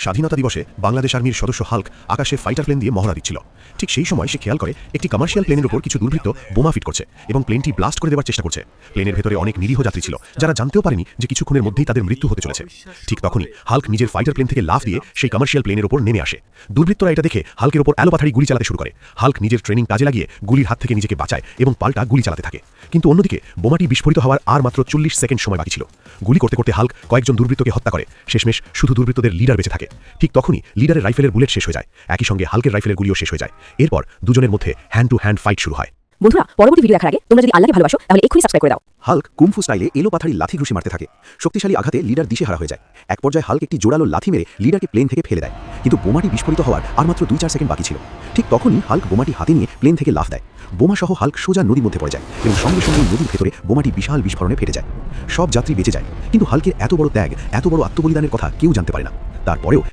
স্বাধীনতা দিবসে বাংলাদেশ আর্মির সদস্য হাল্ক আকাশে ফাইটার প্লেন দিয়ে মহড়া দিচ্ছিল। ঠিক সেই সময় সে খেয়াল করে একটি কমার্শিয়াল প্লেনের উপর কিছু দুর্বৃত্ত বোমা ফিট করছে এবং প্লেনটি ব্লাস্ট করে দেওয়ার চেষ্টা করছে। প্লেনের ভেতরে অনেক নিরীহ যাত্রী ছিল যারা জানতেও পারেনি যে কিছুক্ষণের মধ্যেই তাদের মৃত্যু হতে চলেছে। ঠিক তখনই হাল্ক নিজের ফাইটার প্লেন থেকে লাফ দিয়ে সেই কমার্শিয়াল প্লেনের উপর নেমে আসে। দুর্বৃত্তরা এটা দেখে হাল্কের উপর এলোপাথাড়ি গুলি চালাতে শুরু করে। হাল্ক নিজের ট্রেনিং কাজে লাগিয়ে গুলির হাত থেকে নিজেকে বাঁচায় এবং পাল্টা গুলি চালাতে থাকে। কিন্তু অন্যদিকে বোমাটি বিস্ফোরিত হওয়ার আর মাত্র 40 সেকেন্ড সময় বাকি ছিল। গুলি করতে করতে হাল্ক কয়েকজন দুর্বৃত্তকে হত্যা করে। শেষমেশ শুধু দুর্বৃত্তদের লিডার বেঁচে থাকে। ঠিক তখনই লিডারের রাইফেলের বুলেট শেষ হয়ে যায়। একই সঙ্গে হাল্কের রাইফেলের গুলিও শেষ হয়ে যায়। এরপর দুজনের মধ্যে হ্যান্ড টু হ্যান্ড ফাইট শুরু হয়। বন্ধুরা, পরবর্তী ভিডিও দেখার আগে তোমরা যদি আল্লাহকে ভালোবাসো তাহলে এক্ষুনি সাবস্ক্রাইব করে দাও। হাল্ক কুমফু স্টাইলে এলোপাথাড়ি লাথি ঘুষি মারতে থাকে। শক্তিশালী আঘাতে লিডার দিশেহারা হয়ে যায়। এক পর্যায়ে হাল্ক একটি জোরালো লাথি মেরে লিডারকে প্লেন থেকে ফেলে দেয়। কিন্তু বোমাটি বিস্ফোরিত হওয়ার আর মাত্র 2-4 সেকেন্ড বাকি ছিল। ঠিক তখনই হাল্ক বোমাটি হাতে নিয়ে প্লেন থেকে লাফ দেয়। বোমা সহ হাল্ক সোজা নদীর মধ্যে পড়ে যায় এবং সঙ্গে সঙ্গে নদীর ভেতরে বোমাটি বিশাল বিস্ফোরণে ফেটে যায়। সব যাত্রী বেঁচে যায়, কিন্তু হাল্কের এত বড় ত্যাগ, এত বড় আত্মবলিদানের কথা কেউ জানতে পারে না। তারপরেও